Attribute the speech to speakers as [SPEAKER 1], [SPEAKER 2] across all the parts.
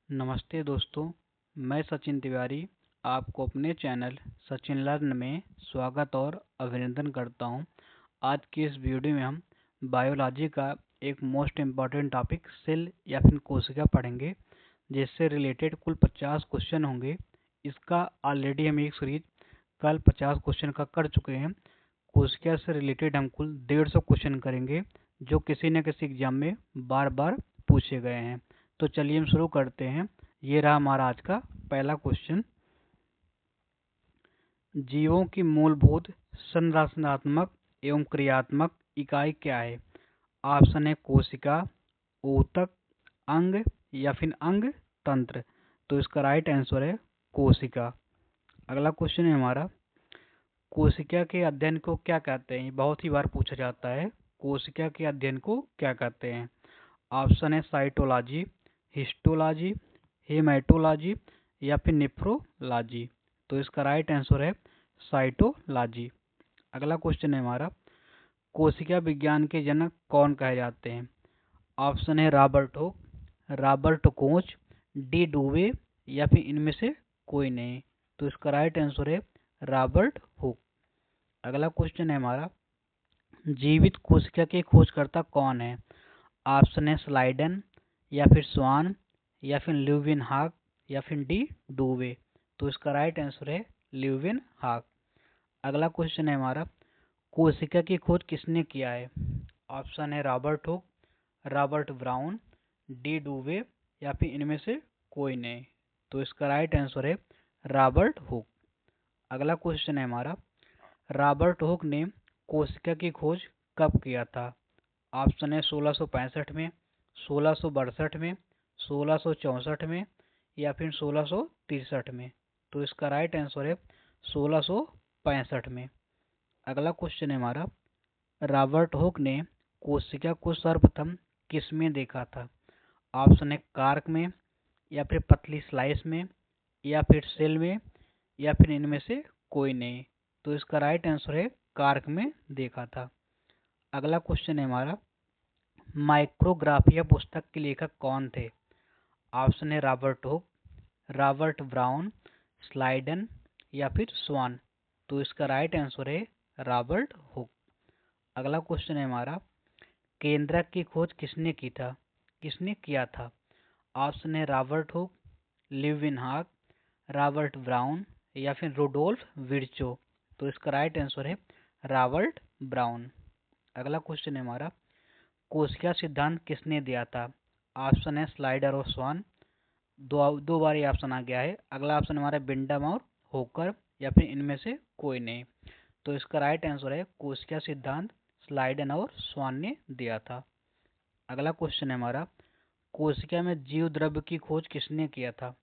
[SPEAKER 1] नमस्ते दोस्तों, मैं सचिन तिवारी आपको अपने चैनल सचिन लर्न में स्वागत और अभिनंदन करता हूं। आज की इस वीडियो में हम बायोलॉजी का एक मोस्ट इम्पॉर्टेंट टॉपिक सेल या फिर कोशिका पढ़ेंगे, जिससे रिलेटेड कुल 50 क्वेश्चन होंगे। इसका ऑलरेडी हम एक सीरीज कल 50 क्वेश्चन का कर चुके हैं। कोशिका से रिलेटेड हम कुल 150 क्वेश्चन करेंगे, जो किसी न किसी एग्जाम में बार बार पूछे गए हैं। तो चलिए हम शुरू करते हैं। ये रहा हमारा आज का पहला क्वेश्चन। जीवों की मूलभूत संरचनात्मक एवं क्रियात्मक इकाई क्या है? ऑप्शन है कोशिका, ऊतक, अंग या फिर अंग तंत्र। तो इसका राइट आंसर है कोशिका। अगला क्वेश्चन है हमारा, कोशिका के अध्ययन को क्या कहते हैं? बहुत ही बार पूछा जाता है, कोशिका के अध्ययन को क्या कहते हैं? ऑप्शन है साइटोलॉजी, हिस्टोलॉजी, हेमेटोलॉजी या फिर नेफ्रोलॉजी। तो इसका राइट आंसर है साइटोलॉजी। अगला क्वेश्चन है हमारा, कोशिका विज्ञान के जनक कौन कहे जाते हैं? ऑप्शन है Robert Hooke, Robert Koch, De Duve या फिर इनमें से कोई नहीं। तो इसका राइट आंसर है रॉबर्ट हुक। अगला क्वेश्चन है हमारा, जीवित कोशिका के खोजकर्ता कौन है? ऑप्शन है स्लाइडन या फिर स्वान या फिर ल्यूविनहाक या फिर डी डुवे। तो इसका राइट आंसर है ल्यूविनहाक। अगला क्वेश्चन है हमारा, कोशिका की खोज किसने किया है? ऑप्शन है Robert Hooke, Robert Brown, De Duve या फिर इनमें से कोई नहीं। तो इसका राइट आंसर है रॉबर्ट हुक। अगला क्वेश्चन है हमारा, रॉबर्ट हुक ने कोशिका की खोज कब किया था? ऑप्शन है 1665 में, 1662 में, 1664 में या फिर 1663 में। तो इसका राइट आंसर है 1665 में। अगला क्वेश्चन है हमारा, रॉबर्ट हुक ने कोशिका को सर्वप्रथम किस में देखा था? ऑप्शन है कार्क में या फिर पतली स्लाइस में या फिर सेल में या फिर इनमें से कोई नहीं। तो इसका राइट आंसर है कार्क में देखा था। अगला क्वेश्चन है हमारा, माइक्रोग्राफिया पुस्तक के लेखक कौन थे? ऑप्शन है रॉबर्ट हुक, रॉबर्ट ब्राउन, स्लाइडन या फिर स्वान। तो इसका राइट आंसर है रॉबर्ट हुक। अगला क्वेश्चन है हमारा, केंद्रक की खोज किसने किया था? ऑप्शन है रॉबर्ट हुक, ल्यूविनहाक, रॉबर्ट ब्राउन या फिर रुडोल्फ विर्चो। तो इसका राइट आंसर है रॉबर्ट ब्राउन। अगला क्वेश्चन है हमारा, कोशिका सिद्धांत किसने दिया था? ऑप्शन है स्लाइडर और स्वान, दो बार ये ऑप्शन आ गया है। अगला ऑप्शन हमारा बिंडम और होकर या फिर इनमें से कोई नहीं। तो इसका राइट आंसर है कोशिका सिद्धांत स्लाइडन और स्वान ने दिया था। अगला क्वेश्चन है हमारा, कोशिका में जीव द्रव्य की खोज किसने किया था?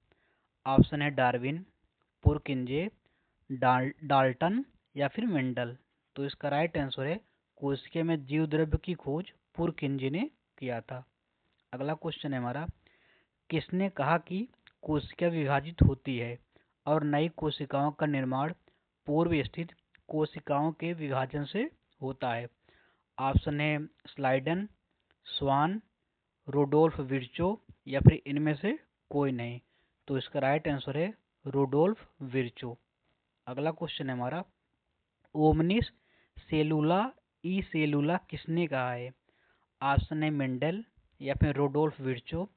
[SPEAKER 1] ऑप्शन है डार्विन, पुरकिंजे, डाल्टन या फिर मेंडल। तो इसका राइट आंसर है कोशिका में जीव द्रव्य की खोज पुरकिंजे ने किया था। अगला क्वेश्चन है हमारा, किसने कहा कि कोशिका विभाजित होती है और नई कोशिकाओं का निर्माण पूर्व स्थित कोशिकाओं के विभाजन से होता है? ऑप्शन है स्लाइडन, स्वान, रुडोल्फ विर्चो या फिर इनमें से कोई नहीं। तो इसका राइट आंसर है रुडोल्फ विर्चो। अगला क्वेश्चन है हमारा, ओमनिस सेलुला ई सेलुला किसने कहा है? ऑप्शन है मेंडल या फिर रुडोल्फ विर्चो,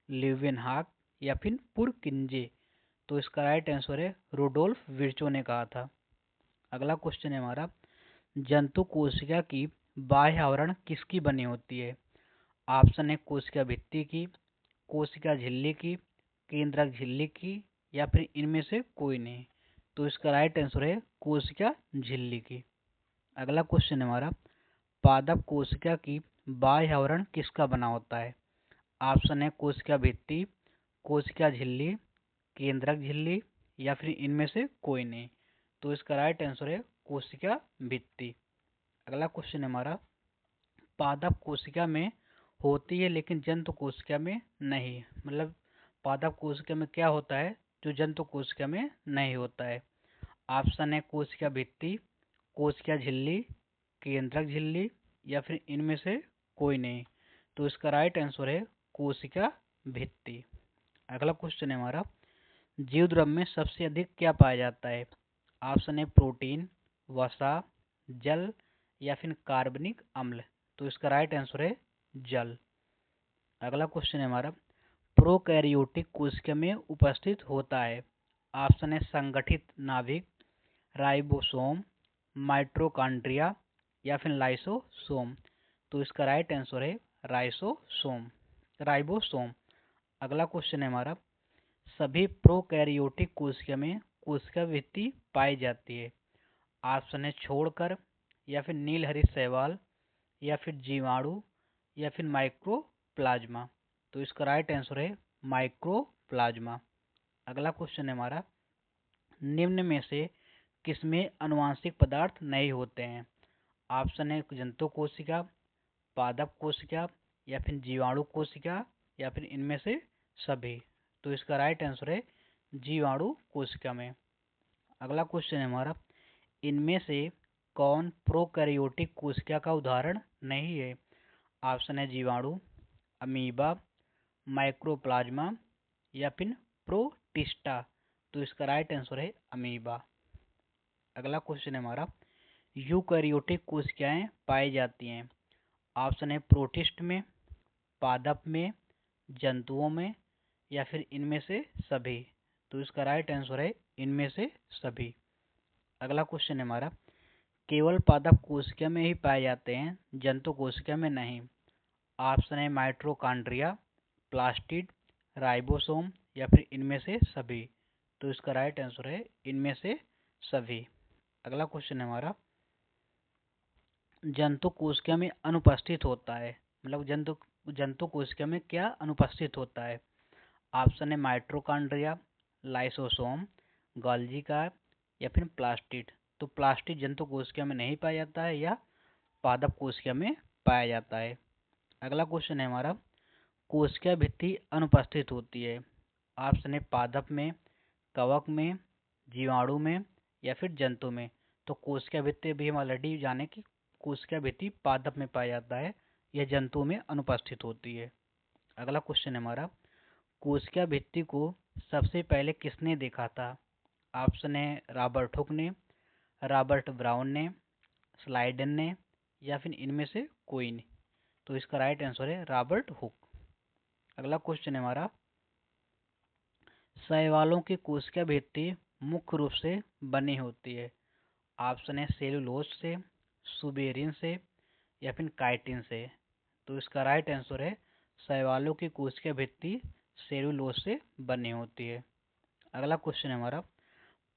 [SPEAKER 1] ल्यूवेनहाक या फिर पुरकिंजे। तो इसका राइट आंसर है रुडोल्फ विर्चो ने कहा था। अगला क्वेश्चन है हमारा, जंतु कोशिका की बाह्य आवरण किसकी बनी होती है? ऑप्शन है कोशिका भित्ति की, कोशिका झिल्ली की, केंद्रक झिल्ली की या फिर इनमें से कोई नहीं। तो इसका राइट आंसर है कोशिका झिल्ली की। अगला क्वेश्चन है हमारा, पादप कोशिका की बाह्य आवरण किसका बना होता है? ऑप्शन है कोशिका भित्ति, कोशिका झिल्ली, केंद्रक झिल्ली या फिर इनमें से कोई नहीं। तो इसका राइट आंसर है कोशिका भित्ति। अगला क्वेश्चन है हमारा, पादप कोशिका में होती है लेकिन जंतु कोशिका में नहीं। मतलब पादप कोशिका में क्या होता है जो जंतु कोशिका में नहीं होता है? ऑप्शन है कोशिका भित्ति, कोशिका झिल्ली, केंद्रक झिल्ली या फिर इनमें से कोई नहीं। तो इसका राइट आंसर है कोशिका भित्ति। अगला क्वेश्चन है हमारा, जीव द्रव्य में सबसे अधिक क्या पाया जाता है? ऑप्शन है प्रोटीन, वसा, जल या फिर कार्बनिक अम्ल। तो इसका राइट आंसर है जल। अगला क्वेश्चन है हमारा, प्रोकैरियोटिक कोशिका में उपस्थित होता है। ऑप्शन है संगठित नाभिक, राइबोसोम, माइटोकॉन्ड्रिया या फिर लाइसोसोम। तो इसका राइट आंसर है राइबोसोम। अगला क्वेश्चन है हमारा, सभी प्रोकैरियोटिक कोशिका में कोशिका भित्ति पाई जाती है। ऑप्शन है छोड़कर, या फिर नीलहरित शैवाल, या फिर जीवाणु, या फिर माइक्रोप्लाज्मा। तो इसका राइट आंसर है माइक्रोप्लाज्मा। अगला क्वेश्चन है हमारा, निम्न में से किसमें अनुवांशिक पदार्थ नहीं होते हैं? ऑप्शन है जंतु कोशिका, पादप कोशिका, या फिर जीवाणु कोशिका, या फिर इनमें से सभी। तो इसका राइट आंसर है जीवाणु कोशिका में। अगला क्वेश्चन है हमारा, इनमें से कौन प्रोकैरियोटिक कोशिका का उदाहरण नहीं है? ऑप्शन है जीवाणु, अमीबा, माइक्रोप्लाज्मा या फिर प्रोटिस्टा। तो इसका राइट आंसर है अमीबा। अगला क्वेश्चन है हमारा, यूकैरियोटिक कोशिकाएं पाई जाती हैं। ऑप्शन है प्रोटिस्ट में, पादप में, जंतुओं में, या फिर इनमें से सभी। तो इसका राइट आंसर है इनमें से सभी। अगला क्वेश्चन है हमारा, केवल पादप कोशिका में ही पाए जाते हैं, जंतु कोशिका में नहीं। ऑप्शन है माइटोकॉन्ड्रिया, प्लास्टिड, राइबोसोम या फिर इनमें से सभी। तो इसका राइट आंसर है इनमें से सभी। अगला क्वेश्चन है हमारा, जंतु कोशिका में अनुपस्थित होता है, मतलब जंतु कोशिका में क्या अनुपस्थित होता है? ऑप्शन है माइटोकॉन्ड्रिया, लाइसोसोम, गोल्गी कार या फिर प्लास्टिड। तो प्लास्टिड जंतु कोशिका में नहीं पाया जाता है या पादप कोशिका में पाया जाता है। अगला क्वेश्चन है हमारा, कोशिका भित्ति अनुपस्थित होती है। ऑप्शन है पादप में, कवक में, जीवाणु में या फिर जंतु में। तो कोशिका भित्ति भी हम ऑलरेडी जाने कि कोशिका भित्ति पादप में पाया जाता है, यह जंतु में अनुपस्थित होती है। अगला क्वेश्चन है हमारा, कोशिका भित्ति को सबसे पहले किसने देखा था? ऑप्शन है रॉबर्ट हुक ने, रॉबर्ट ब्राउन ने, स्लाइडन ने या फिर इनमें से कोई नहीं। तो इसका राइट आंसर है रॉबर्ट हुक। अगला क्वेश्चन है हमारा, शैवालों की कोशिका भित्ति मुख्य रूप से बनी होती है। ऑप्शन है सेलुलोज से, सुबेरिन से या फिर काइटिन से। तो इसका राइट आंसर है शैवालों की कोशिका भित्ति सेलुलोज से बनी होती है। अगला क्वेश्चन है हमारा,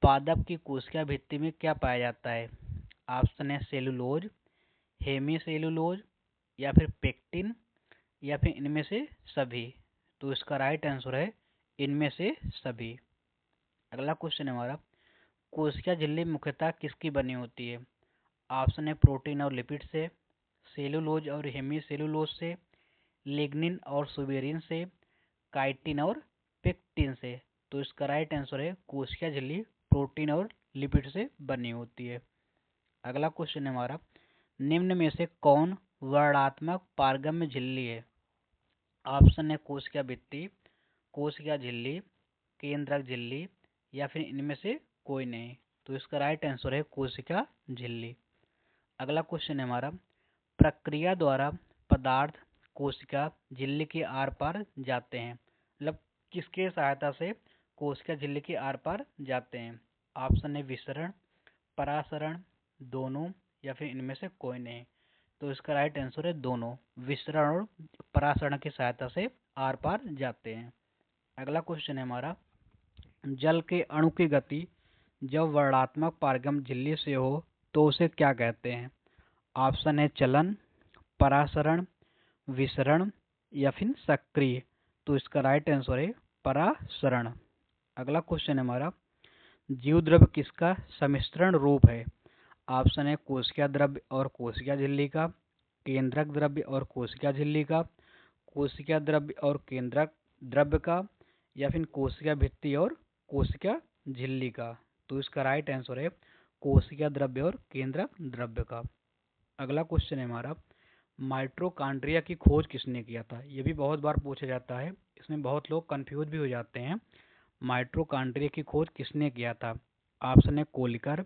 [SPEAKER 1] पादप की कोशिका भित्ति में क्या पाया जाता है? ऑप्शन है सेलुलोज, हेमीसेलुलोज या फिर पेक्टिन या फिर इनमें से सभी। तो इसका राइट आंसर है इनमें से सभी। अगला क्वेश्चन है हमारा, कोशिका झिल्ली मुख्यतः किसकी बनी होती है? ऑप्शन है प्रोटीन और लिपिड से, सेलुलोज और हेमीसेलुलोज से, लिग्निन और सुबेरिन से, काइटिन और पेक्टिन से। तो इसका राइट आंसर है कोशिका झिल्ली प्रोटीन और लिपिड से बनी होती है। अगला क्वेश्चन है हमारा, निम्न में से कौन वर्णात्मक पारगम्य झिल्ली है? ऑप्शन है कोशिका भित्ति, कोशिका झिल्ली, केंद्रक झिल्ली या फिर इनमें से कोई नहीं। तो इसका राइट आंसर है कोशिका झिल्ली। अगला क्वेश्चन है हमारा, प्रक्रिया द्वारा पदार्थ कोशिका झिल्ली के आर पार जाते हैं, मतलब किसके सहायता से कोशिका झिल्ली के आर पार जाते हैं? ऑप्शन है विसरण, परासरण, दोनों या फिर इनमें से कोई नहीं। तो इसका राइट आंसर है दोनों, विसरण और परासरण की सहायता से आर पार जाते हैं। अगला क्वेश्चन है हमारा, जल के अणु की गति जब वर्णात्मक पारगम्य झिल्ली से हो तो उसे क्या कहते हैं? ऑप्शन है चलन, परासरण, विसरण या फिर सक्रिय। तो इसका राइट आंसर है परासरण। अगला क्वेश्चन है हमारा, जीव द्रव्य किसका सम्मिश्रण रूप है? ऑप्शन है कोशिका द्रव्य और कोशिका झिल्ली का, केंद्रक द्रव्य और कोशिका झिल्ली का, कोशिका द्रव्य और केंद्रक द्रव्य का या फिर कोशिका भित्ति और कोशिका झिल्ली का। तो इसका राइट आंसर है कोशिका द्रव्य और केंद्रक द्रव्य का। अगला क्वेश्चन है हमारा, माइटोकॉन्ड्रिया की खोज किसने किया था? ये भी बहुत बार पूछा जाता है, इसमें बहुत लोग कंफ्यूज भी हो जाते हैं। माइटोकॉन्ड्रिया की खोज किसने किया था? ऑप्शन है Kolliker,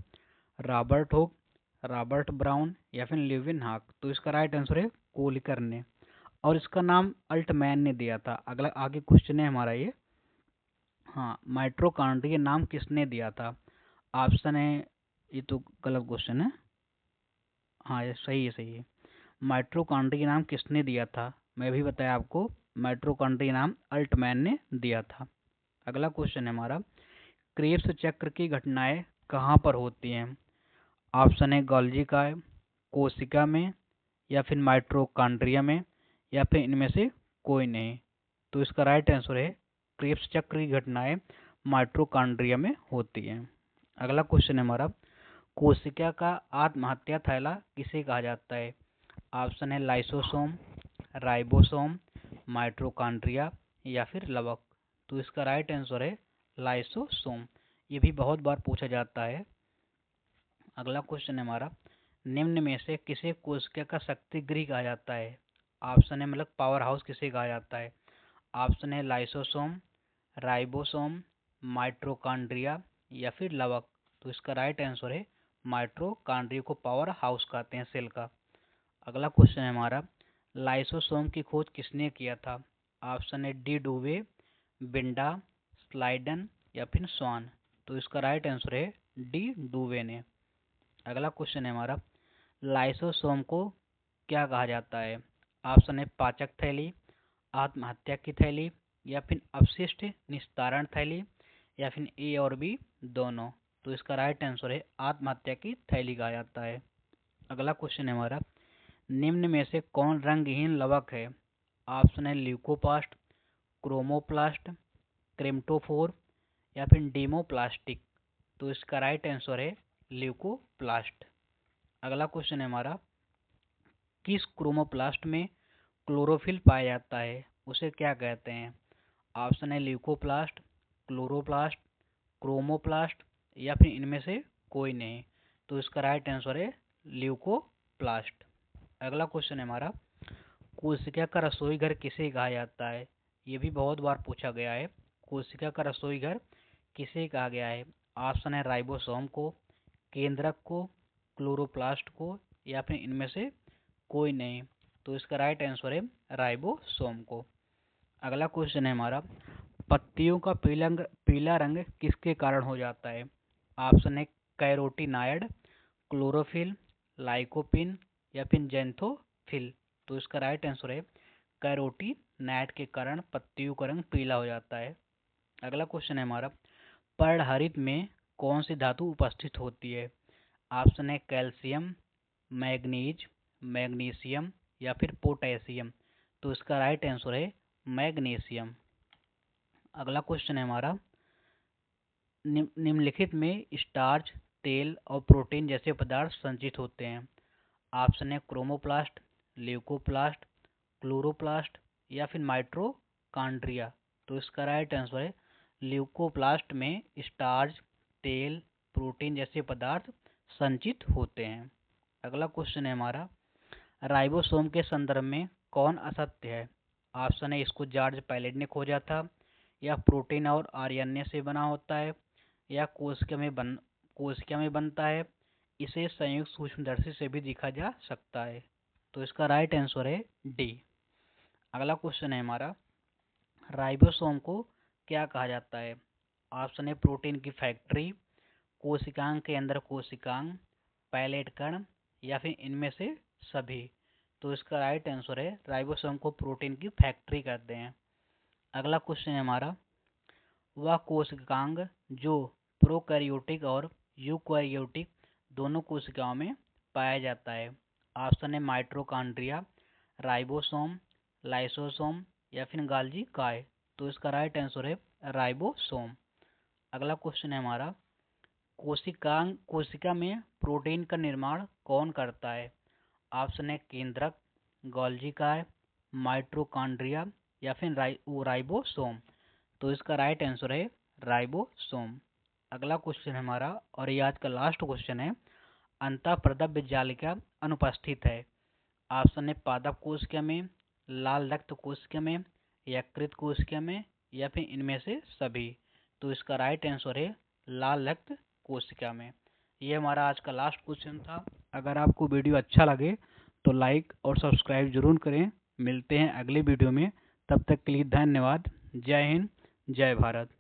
[SPEAKER 1] Robert Hooke, Robert brown या फिर ल्यूविनहाक। तो इसका राइट आंसर है कोलिकर ने, और इसका नाम अल्टमैन ने दिया था। अगला आगे क्वेश्चन है हमारा ये। हाँ, माइटोकॉन्ड्रिया नाम किसने दिया था? ऑप्शन है, ये तो गलत क्वेश्चन है। हाँ, ये सही है, सही है। माइटोकॉन्ड्रिया नाम किसने दिया था? मैं भी बताया आपको, माइटोकॉन्ड्रिया नाम अल्टमैन ने दिया था। अगला क्वेश्चन है हमारा, क्रेब्स चक्र की घटनाएं कहाँ पर होती हैं? ऑप्शन है गोल्जी काय, कोशिका में, या फिर माइटोकॉन्ड्रिया में, या फिर इनमें से कोई नहीं। तो इसका राइट आंसर है क्रेब्स चक्र की घटनाएं माइटोकॉन्ड्रिया में होती हैं। अगला क्वेश्चन है हमारा, कोशिका का आत्महत्या थैला किसे कहा जाता है? ऑप्शन है लाइसोसोम, राइबोसोम, माइटोकॉन्ड्रिया या फिर लवक। तो इसका राइट आंसर है लाइसोसोम। ये भी बहुत बार पूछा जाता है। अगला क्वेश्चन है हमारा, निम्न में से किसे कोशिका का शक्ति गृह कहा जाता है? ऑप्शन है मतलब पावर हाउस किसे कहा जाता है? ऑप्शन है लाइसोसोम, राइबोसोम, माइटोकॉन्ड्रिया या फिर लवक। तो इसका राइट आंसर है माइटोकॉन्ड्रिया को पावर हाउस कहते हैं सेल का। अगला क्वेश्चन है हमारा, लाइसोसोम की खोज किसने किया था? ऑप्शन है डी डुवे, बिंडा, स्लाइडन या फिर स्वान। तो इसका राइट आंसर है डी डुवे ने। अगला क्वेश्चन है हमारा, लाइसोसोम को क्या कहा जाता है? ऑप्शन है पाचक थैली, आत्महत्या की थैली या फिर अपशिष्ट निस्तारण थैली या फिर ए और बी दोनों। तो इसका राइट आंसर है आत्महत्या की थैली कहा जाता है। अगला क्वेश्चन है हमारा, निम्न में से कौन रंगहीन लवक है? ऑप्शन है ल्यूकोप्लास्ट, क्रोमोप्लास्ट, क्रेम्टोफोर या फिर डीमोप्लास्टिक। तो इसका राइट आंसर है ल्यूकोप्लास्ट। अगला क्वेश्चन है हमारा, किस क्रोमोप्लास्ट में क्लोरोफिल पाया जाता है, उसे क्या कहते हैं? ऑप्शन है ल्यूकोप्लास्ट, क्लोरोप्लास्ट, क्रोमोप्लास्ट या फिर इनमें से कोई नहीं। तो इसका राइट आंसर है ल्यूकोप्लास्ट। अगला क्वेश्चन है हमारा, कोशिका का रसोई घर किसे कहा जाता है? ये भी बहुत बार पूछा गया है। कोशिका का रसोई घर किसे कहा गया है? ऑप्शन है राइबोसोम को, केंद्रक को, क्लोरोप्लास्ट को या फिर इनमें से कोई नहीं। तो इसका राइट आंसर है राइबोसोम को। अगला क्वेश्चन है हमारा, पत्तियों का पीला रंग किसके कारण हो जाता है? ऑप्शन है कैरोटीनायड, क्लोरोफिल, लाइकोपिन या फिर जेंथोफिल। तो इसका राइट आंसर है कैरोटीनायड के कारण पत्तियों का रंग पीला हो जाता है। अगला क्वेश्चन है हमारा, पर्णहरित में कौन सी धातु उपस्थित होती है? ऑप्शन है कैल्शियम, मैग्नीज, मैग्नीशियम या फिर पोटेशियम। तो इसका राइट आंसर है मैग्नीशियम। अगला क्वेश्चन है हमारा, निम्नलिखित में स्टार्च, तेल और प्रोटीन जैसे पदार्थ संचित होते हैं। ऑप्शन है क्रोमोप्लास्ट, ल्यूकोप्लास्ट, क्लोरोप्लास्ट या फिर माइटोकॉन्ड्रिया। तो इसका राइट आंसर है ल्यूकोप्लास्ट में स्टार्च, तेल, प्रोटीन जैसे पदार्थ संचित होते हैं। अगला क्वेश्चन है हमारा, राइबोसोम के संदर्भ में कौन असत्य है? ऑप्शन है इसको जॉर्ज पैलेट ने खोजा था, या प्रोटीन और आरएनए से बना होता है, या कोशिका में बनता है, इसे संयुक्त सूक्ष्मदर्शी से भी देखा जा सकता है। तो इसका राइट आंसर है डी। अगला क्वेश्चन है हमारा, राइबोसोम को क्या कहा जाता है? ऑप्शन है प्रोटीन की फैक्ट्री, कोशिकांग के अंदर कोशिकांग, पैलेट कण या फिर इनमें से सभी। तो इसका राइट आंसर है राइबोसोम को प्रोटीन की फैक्ट्री कहते हैं। अगला क्वेश्चन है हमारा, वह कोशिकांग जो प्रोकैरियोटिक और यूकैरियोटिक दोनों कोशिकाओं में पाया जाता है। ऑप्शन है माइटोकॉन्ड्रिया, राइबोसोम, लाइसोसोम या फिर गाल्जी काय। तो इसका राइट आंसर है राइबोसोम। अगला क्वेश्चन है हमारा, कोशिका में प्रोटीन का निर्माण कौन करता है? ऑप्शन है केंद्रक, गोल्जी काय, माइटोकॉन्ड्रिया या फिर राइबोसोम। तो इसका राइट आंसर है राइबोसोम। अगला क्वेश्चन है हमारा, और ये आज का लास्ट क्वेश्चन है, अंतःप्रदव्य जालिका अनुपस्थित है। ऑप्शन है पादप कोशिका में, लाल रक्त कोशिका में, यकृत कोशिका में, या फिर इनमें से सभी। तो इसका राइट आंसर है लाल रक्त कोशिका में। ये हमारा आज का लास्ट क्वेश्चन था। अगर आपको वीडियो अच्छा लगे तो लाइक और सब्सक्राइब जरूर करें। मिलते हैं अगले वीडियो में, तब तक के लिए धन्यवाद। जय हिंद, जय भारत।